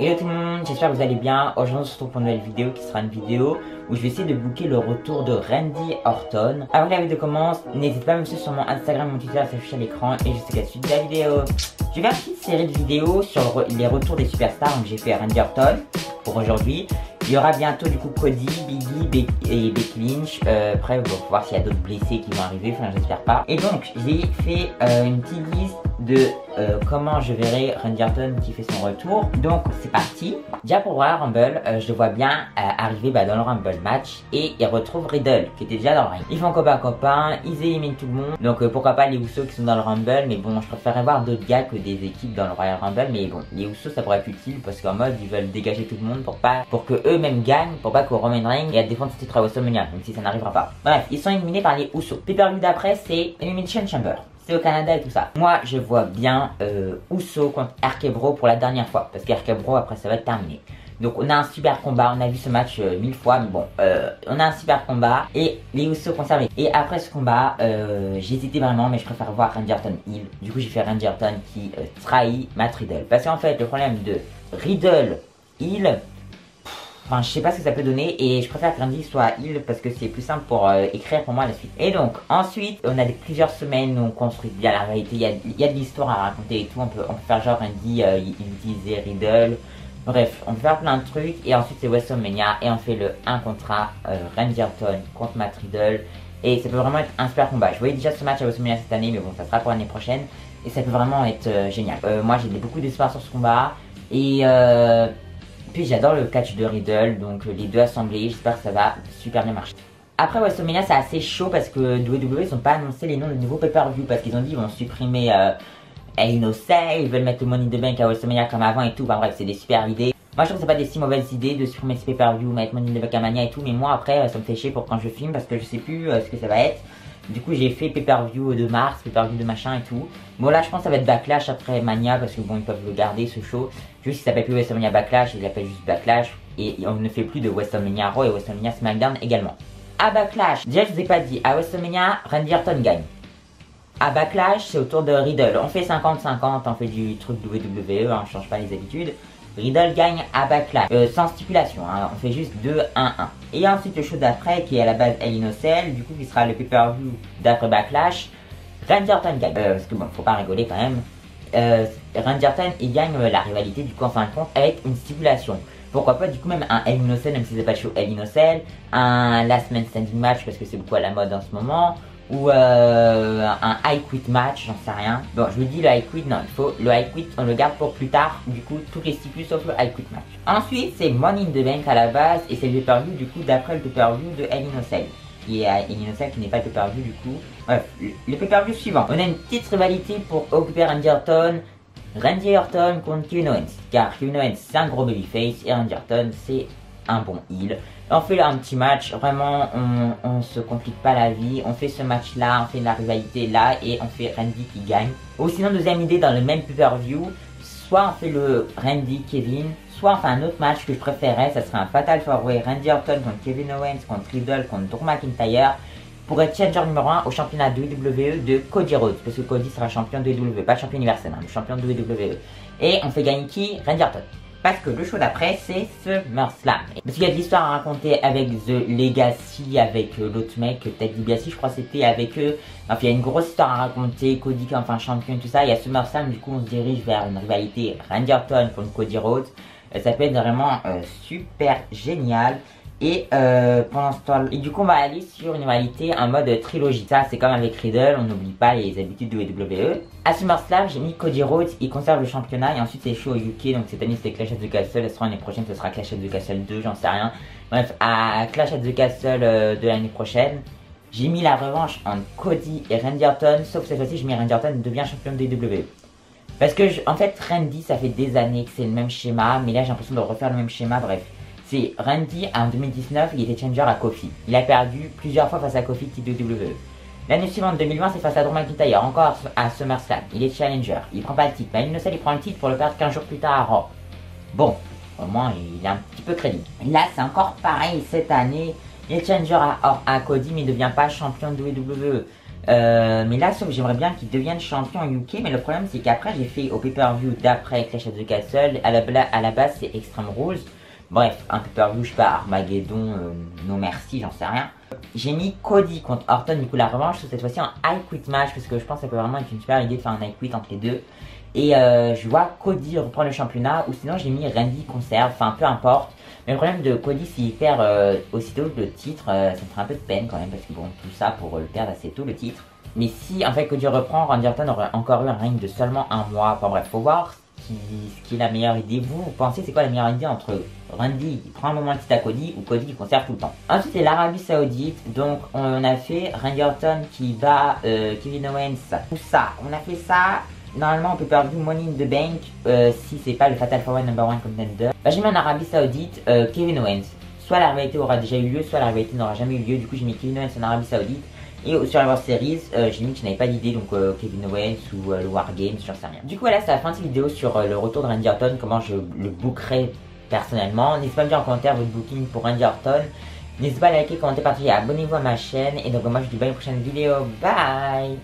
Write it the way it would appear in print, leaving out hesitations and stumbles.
Hello tout le monde, j'espère que vous allez bien. Aujourd'hui on se retrouve pour une nouvelle vidéo qui sera une vidéo où je vais essayer de booker le retour de Randy Orton. Avant que la vidéo commence, n'hésitez pas à me suivre sur mon Instagram, mon Twitter s'affiche à l'écran et je sais qu'à la suite de la vidéo. Je vais faire une petite série de vidéos sur les retours des superstars. Donc j'ai fait Randy Orton pour aujourd'hui. Il y aura bientôt du coup Cody, Biggie et Becky Lynch. Après on va voir s'il y a d'autres blessés qui vont arriver, enfin j'espère pas. Et donc j'ai fait une petite liste de comment je verrai Randy Orton qui fait son retour. Donc c'est parti. Déjà pour voir Rumble, je le vois bien arriver dans le Rumble match et il retrouve Riddle qui était déjà dans le ring. Ils font copain, ils éliminent tout le monde. Donc pourquoi pas les Usos qui sont dans le Rumble, mais bon je préférerais voir d'autres gars que des équipes dans le Royal Rumble. Mais bon les Usos ça pourrait être utile parce qu'en mode ils veulent dégager tout le monde pour que eux-mêmes gagnent, pour pas que Roman Reigns ait à défendre ce titre à WrestleMania, même si ça n'arrivera pas. Bref, ils sont éliminés par les Usos. Pay-per-view d'après c'est Elimination Chamber. Au Canada et tout ça. Moi, je vois bien Uso contre RK-Bro pour la dernière fois. Parce qu'RK-Bro, après, ça va être terminé. Donc, on a un super combat. On a vu ce match 1000 fois. Mais bon, on a un super combat. Et les Usos conservés. Et après ce combat, j'ai hésité vraiment. Mais je préfère voir Randy Orton heel. Du coup, j'ai fait Randy Orton qui trahit Matt Riddle. Parce qu'en fait, le problème de Riddle heel... Enfin, je sais pas ce que ça peut donner et je préfère que Randy soit heal parce que c'est plus simple pour écrire pour moi la suite. Et donc, ensuite, on a plusieurs semaines où on construit bien la réalité. Il y a de l'histoire à raconter et tout. On peut faire genre Randy, il utilisait Riddle. Bref, on peut faire plein de trucs et ensuite c'est WrestleMania et on fait le 1 contre 1 Randy Orton contre Matt Riddle. Et ça peut vraiment être un super combat. Je voyais déjà ce match à WrestleMania cette année, mais bon, ça sera pour l'année prochaine. Et ça peut vraiment être génial. Moi, j'ai beaucoup d'espoir sur ce combat. Et puis j'adore le catch de Riddle, donc les deux assemblés, j'espère que ça va super bien marcher. Après WrestleMania c'est assez chaud parce que WWE ils n'ont pas annoncé les noms de nouveaux pay-per-view parce qu'ils ont dit ils vont supprimer Hell in a Cell, ils veulent mettre le Money in the Bank à WrestleMania comme avant et tout, enfin bref c'est des super idées. Moi je trouve que c'est pas des si mauvaises idées de supprimer ce pay-per-view, mettre Money in the Bank à Mania et tout, mais moi après ça me fait chier pour quand je filme parce que je sais plus ce que ça va être. Du coup j'ai fait pay-per-view de mars, pay-per-view de machin et tout. Bon là je pense que ça va être Backlash après Mania parce que bon ils peuvent le garder ce show. Juste il s'appelle plus WrestleMania Backlash, il s'appelle juste Backlash. Et on ne fait plus de WrestleMania Raw et WrestleMania SmackDown également. À Backlash, déjà je vous ai pas dit, à WrestleMania Randy Orton gagne. À Backlash c'est au tour de Riddle. On fait 50-50, on fait du truc WWE, on change pas les habitudes. Riddle gagne à Backlash, sans stipulation, hein, on fait juste 2-1-1. Et ensuite le show d'après qui est à la base Hell in a Cell, du coup qui sera le pay-per-view d'après Backlash, Randy Orton gagne. Parce que bon, faut pas rigoler quand même. Randy Orton il gagne la rivalité du coup en fin de compte avec une stipulation. Pourquoi pas du coup même un Hell in a Cell, même si c'est pas le show Hell in a Cell, un Last Man Standing match parce que c'est beaucoup à la mode en ce moment. Ou un high quit match, j'en sais rien. Bon, je vous dis le high quit, non, il faut le high quit, on le garde pour plus tard. Du coup, toutes les stipulations sauf le high quit match. Ensuite, c'est Money in the Bank à la base et c'est le pay-per-view du coup d'après le pay-per-view de Hell in a Cell. Qui est à Hell in a Cell qui n'est pas le pay-per-view du coup. Bref, le pay-per-view suivant. On a une petite rivalité pour occuper Randy Orton. Randy Orton contre Kevin Owens. Car Kevin Owens c'est un gros babyface et Randy Orton c'est un bon heel. On fait là un petit match, vraiment on se complique pas la vie, on fait ce match là, on fait la rivalité là et on fait Randy qui gagne. Ou sinon deuxième idée dans le même pay-per-view, soit on fait le Randy Kevin, soit on fait un autre match que je préférais, ça serait un Fatal 4-Way Randy Orton contre Kevin Owens, contre Riddle, contre Drew McIntyre pour être challenger numéro 1 au championnat WWE de Cody Rhodes, parce que Cody sera champion de WWE, pas champion universel, hein, le champion de WWE. Et on fait gagner qui? Randy Orton. Parce que le show d'après c'est SummerSlam. Parce qu'il y a de l'histoire à raconter avec The Legacy, avec l'autre mec, Ted DiBiase je crois c'était avec eux. Enfin il y a une grosse histoire à raconter, Cody qui est enfin champion et tout ça. Il y a SummerSlam, du coup on se dirige vers une rivalité Randy Orton contre Cody Rhodes. Ça peut être vraiment super génial. Et pendant ce temps, et du coup on va aller sur une rivalité en mode trilogie. Ça c'est comme avec Riddle, on n'oublie pas les habitudes de WWE. À SummerSlam j'ai mis Cody Rhodes, il conserve le championnat et ensuite c'est show au UK. Donc cette année c'était Clash at the Castle, l'année prochaine ce sera Clash at the Castle 2, j'en sais rien. Bref, à Clash at the Castle de l'année prochaine, j'ai mis la revanche entre Cody et Randy Orton. Sauf que cette fois-ci j'ai mis Randy Orton devient champion de WWE. Parce que en fait Randy ça fait des années que c'est le même schéma, mais là j'ai l'impression de refaire le même schéma, bref. C'est Randy en 2019, il était challenger à Kofi. Il a perdu plusieurs fois face à Kofi titre de WWE. L'année suivante, 2020, c'est face à Drew McIntyre, encore à SummerSlam. Il est challenger, il prend pas le titre. Mais il prend le titre pour le perdre 15 jours plus tard à Raw. Bon, au moins il est un petit peu crédible. Là c'est encore pareil cette annne, il est challenger à Cody mais il ne devient pas champion de WWE. Mais là, sauf j'aimerais bien qu'il devienne champion en UK, mais le problème c'est qu'après j'ai fait au pay-per-view d'après Clash of the Castle, à la base c'est Extreme Rules. Bref, un pay-per-view, je sais pas, Armageddon, non merci, j'en sais rien. J'ai mis Cody contre Orton, du coup la revanche, cette fois-ci en I Quit match, parce que je pense que ça peut vraiment être une super idée de faire un I Quit entre les deux. Et je vois Cody reprendre le championnat, ou sinon j'ai mis Randy conserve, enfin peu importe. Mais le problème de Cody, s'il perd aussitôt le titre, ça me ferait un peu de peine quand même, parce que bon, tout ça pour le perdre assez tôt le titre. Mais si en fait Cody reprend, Randy Orton aurait encore eu un règne de seulement un mois. Enfin bref, faut voir ce qui est la meilleure idée. Vous pensez c'est quoi la meilleure idée entre Randy qui prend un moment de titre à Cody ou Cody qui conserve tout le temps? Ensuite c'est l'Arabie Saoudite, donc on a fait Randy Orton qui bat Kevin Owens. Tout ça, on a fait ça. Normalement on peut perdre Money in the Bank si c'est pas le Fatal 4-1 number 1 contender. Bah, j'ai mis en Arabie Saoudite Kevin Owens. Soit la rivalité aura déjà eu lieu, soit la rivalité n'aura jamais eu lieu. Du coup j'ai mis Kevin Owens en Arabie Saoudite. Et sur Survivor Series, j'ai mis que je n'avais pas d'idée, donc Kevin Owens ou le War Games, j'en sais rien. Du coup voilà, c'est la fin de cette vidéo sur le retour de Randy Orton, comment je le bookerai personnellement. N'hésitez pas à me dire en commentaire votre booking pour Randy Orton. N'hésitez pas à liker, commenter, partager, abonnez-vous à ma chaîne. Et donc moi je vous dis bye à une prochaine vidéo, bye.